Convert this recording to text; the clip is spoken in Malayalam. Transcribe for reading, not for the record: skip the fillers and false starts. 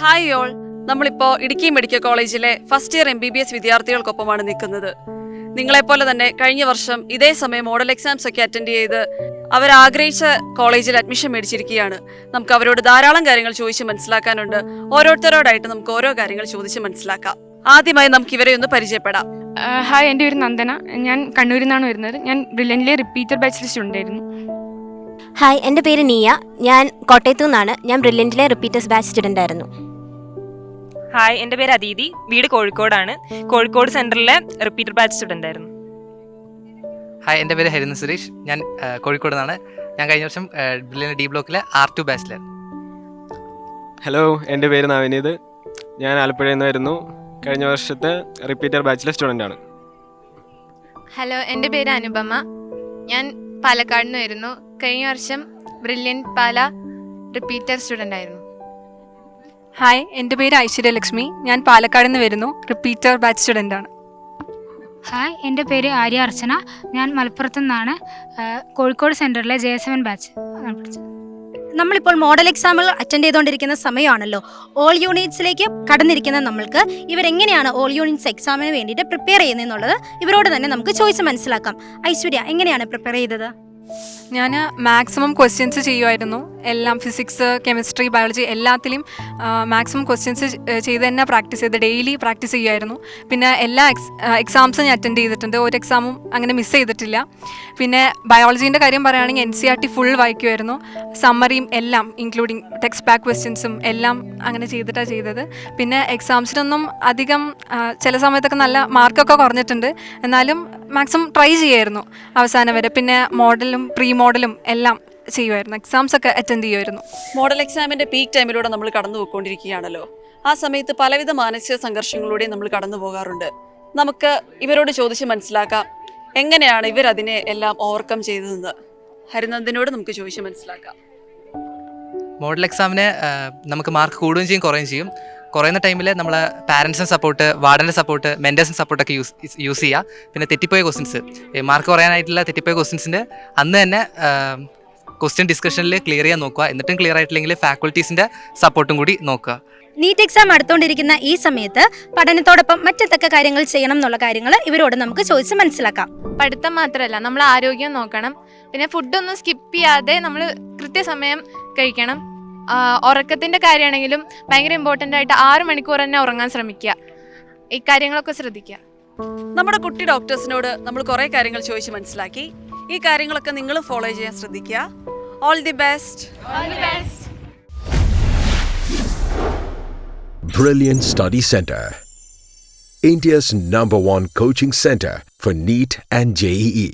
ഹായ് ഓൾ, നമ്മളിപ്പോൾ ഇടുക്കി മെഡിക്കൽ കോളേജിലെ ഫസ്റ്റ് ഇയർ MBBS വിദ്യാർത്ഥികൾക്കൊപ്പമാണ് നിൽക്കുന്നത്. നിങ്ങളെപ്പോലെ തന്നെ കഴിഞ്ഞ വർഷം ഇതേ സമയം മോഡൽ എക്സാംസ് ഒക്കെ അറ്റൻഡ് ചെയ്ത് അവരാഗ്രഹിച്ച കോളേജിൽ അഡ്മിഷൻ മേടിച്ചിരിക്കുകയാണ്. നമുക്ക് അവരോട് ധാരാളം കാര്യങ്ങൾ ചോദിച്ച് മനസ്സിലാക്കാനുണ്ട്. ഓരോരുത്തരോടായിട്ട് നമുക്ക് ഓരോ കാര്യങ്ങൾ ചോദിച്ച് മനസ്സിലാക്കാം. ആദ്യമായി നമുക്ക് ഇവരെ ഒന്ന് പരിചയപ്പെടാം. ഹായ്, എൻ്റെ പേര് നന്ദന. ഞാൻ കണ്ണൂരിൽ നിന്നാണ് വരുന്നത്. ഞാൻ ബ്രില്യൻറ്റിലെ റിപ്പീറ്റർ ബാച്ചിലെ സ്റ്റുഡൻ്റ് ആയിരുന്നു. ഹായ്, എൻ്റെ പേര് നീയ. ഞാൻ കോട്ടയത്തു നിന്നാണ്. ഞാൻ ബ്രില്യൻറ്റിലെ റിപ്പീറ്റേഴ്സ് ബാച്ച് സ്റ്റുഡൻ്റ് ആയിരുന്നു. ഹായ്, എൻ്റെ പേര് അദീതി. വീട് കോഴിക്കോടാണ്. കോഴിക്കോട് സെൻറ്ററിലെ റിപ്പീറ്റർ ബാച്ച് സ്റ്റുഡൻ്റ് ആയിരുന്നു. ഹായ്, എൻ്റെ പേര് ഹരിന്ദ് സുരേഷ്. ഞാൻ കോഴിക്കോട് നിന്നാണ്. ഞാൻ കഴിഞ്ഞ വർഷം ബ്രില്യൻ്റ് D ബ്ലോക്കിലെ R2 ബാച്ചിലായിരുന്നു. ഹലോ, എൻ്റെ പേര് നവനീത്. ഞാൻ ആലപ്പുഴയിൽ നിന്ന് വരുന്നു. കഴിഞ്ഞ വർഷത്തെ റിപ്പീറ്റർ ബാച്ചിലെ സ്റ്റുഡൻ്റ് ആണ്. ഹലോ, എൻ്റെ പേര് അനുപമ. ഞാൻ പാലക്കാട് നിന്ന് വരുന്നു. കഴിഞ്ഞ വർഷം ബ്രില്യൻറ്റ് പാല റിപ്പീറ്റർ സ്റ്റുഡൻ്റ് ആയിരുന്നു. ഹായ്, എൻ്റെ പേര് ഐശ്വര്യലക്ഷ്മി. ഞാൻ പാലക്കാട് നിന്ന് വരുന്നു. റിപ്പീറ്റർ ബാച്ച് സ്റ്റുഡൻ്റ് ആണ്. ഹായ്, എൻ്റെ പേര് ആര്യ അർച്ചന. ഞാൻ മലപ്പുറത്തു നിന്നാണ്. കോഴിക്കോട് സെൻറ്ററിലെ J7 ബാച്ച് ആണ് പഠിച്ചത്. നമ്മളിപ്പോൾ മോഡൽ എക്സാമുകൾ അറ്റൻഡ് ചെയ്തുകൊണ്ടിരിക്കുന്ന സമയമാണല്ലോ. ഓൾ യൂണിറ്റ്സിലേക്ക് കടന്നിരിക്കുന്ന നമ്മൾക്ക് ഇവരെങ്ങനെയാണ് ഓൾ യൂണിറ്റ്സ് എക്സാമിന് വേണ്ടിയിട്ട് പ്രിപ്പയർ ചെയ്യുന്നതെന്നുള്ളത് ഇവരോട് തന്നെ നമുക്ക് ചോദിച്ച് മനസ്സിലാക്കാം. ഐശ്വര്യ, എങ്ങനെയാണ് പ്രിപ്പയർ ചെയ്തത്? ഞാൻ മാക്സിമം ക്വസ്റ്റ്യൻസ് ചെയ്യുമായിരുന്നു. എല്ലാം ഫിസിക്സ്, കെമിസ്ട്രി, ബയോളജി എല്ലാത്തിലും മാക്സിമം ക്വസ്റ്റ്യൻസ് ചെയ്ത് തന്നെ പ്രാക്ടീസ് ചെയ്ത് ഡെയിലി പ്രാക്ടീസ് ചെയ്യുമായിരുന്നു. പിന്നെ എല്ലാ എക്സാംസും ഞാൻ അറ്റൻഡ് ചെയ്തിട്ടുണ്ട്. ഒരു എക്സാമും അങ്ങനെ മിസ് ചെയ്തിട്ടില്ല. പിന്നെ ബയോളജീൻ്റെ കാര്യം പറയുകയാണെങ്കിൽ NCERT ഫുൾ വായിക്കുമായിരുന്നു. സമ്മറിയും എല്ലാം ഇൻക്ലൂഡിങ് ടെക്സ്റ്റ് ബാക്ക് ക്വസ്റ്റ്യൻസും എല്ലാം അങ്ങനെ ചെയ്തിട്ടാണ് ചെയ്തത്. പിന്നെ എക്സാംസിനൊന്നും അധികം ചില സമയത്തൊക്കെ നല്ല മാർക്കൊക്കെ കുറഞ്ഞിട്ടുണ്ട്. എന്നാലും മാക്സിമം ട്രൈ ചെയ്യായിരുന്നു അവസാനം വരെ. പിന്നെ മോഡലും പ്രീ മോഡലും എല്ലാം ചെയ്യുമായിരുന്നു. എക്സാംസ് ഒക്കെ അറ്റൻഡ് ചെയ്യുമായിരുന്നു. മോഡൽ എക്സാമിന്റെ പീക്ക് ടൈമിലൂടെ നമ്മൾ കടന്നു പോയിക്കൊണ്ടിരിക്കുകയാണല്ലോ. ആ സമയത്ത് പലവിധ മാനസിക സംഘർഷങ്ങളിലൂടെ നമ്മൾ കടന്നു പോകാറുണ്ട്. നമുക്ക് ഇവരോട് ചോദിച്ച് മനസ്സിലാക്കാം എങ്ങനെയാണ് ഇവരതിനെ എല്ലാം ഓവർകം ചെയ്തതെന്ന്. ഹരിനന്ദിനോട് നമുക്ക് ചോദിച്ച് മനസ്സിലാക്കാം. മോഡൽ എക്സാമിന് നമുക്ക് മാർക്ക് കൂടുകയും ചെയ്യും, കുറയുകയും ചെയ്യും. കുറയുന്ന ടൈമിൽ നമ്മൾ പാരൻസിൻ്റെ സപ്പോർട്ട്, വാർഡൻ്റെ സപ്പോർട്ട്, മെൻറ്റേഴ്സിൻ്റെ സപ്പോർട്ടൊക്കെ യൂസ് ചെയ്യുക. പിന്നെ തെറ്റിപ്പോയ ക്വസ്റ്റ്യൻസ്, മാർക്ക് കുറയാനായിട്ടുള്ള തെറ്റിപ്പോയ ക്വസ്റ്റ്യൻസിൻ്റെ അന്ന് തന്നെ ക്വസ്റ്റ്യൻ ഡിസ്കഷനിൽ ക്ലിയർ ചെയ്യാൻ നോക്കുക. എന്നിട്ടും ക്ലിയർ ആയിട്ടില്ലെങ്കിൽ ഫാക്കൽറ്റീസിൻ്റെ സപ്പോർട്ടും കൂടി നോക്കുക. നീറ്റ് എക്സാം അടുത്തുകൊണ്ടിരിക്കുന്ന ഈ സമയത്ത് പഠനത്തോടൊപ്പം മറ്റെന്തൊക്കെ കാര്യങ്ങൾ ചെയ്യണം എന്നുള്ള കാര്യങ്ങൾ ഇവരോട് നമുക്ക് ചോദിച്ച് മനസ്സിലാക്കാം. പഠിത്തം മാത്രമല്ല, നമ്മൾ ആരോഗ്യം നോക്കണം. പിന്നെ ഫുഡൊന്നും സ്കിപ്പ് ചെയ്യാതെ നമ്മൾ കൃത്യസമയം കഴിക്കണം. ഉറക്കത്തിൻ്റെ കാര്യമാണെങ്കിലും ഭയങ്കര ഇമ്പോർട്ടൻ്റ് ആയിട്ട് 6 മണിക്കൂർ തന്നെ ഉറങ്ങാൻ ശ്രമിക്കുക. ഈ കാര്യങ്ങളൊക്കെ ശ്രദ്ധിക്കുക. നമ്മുടെ കുട്ടി ഡോക്ടേഴ്സിനോട് നമ്മൾ കുറേ കാര്യങ്ങൾ ചോദിച്ച് മനസ്സിലാക്കി. ഈ കാര്യങ്ങളൊക്കെ നിങ്ങൾ ഫോളോ ചെയ്യാൻ ശ്രദ്ധിക്കുക. All the best. Brilliant Study Center, India's #1 coaching center for NEET and JEE.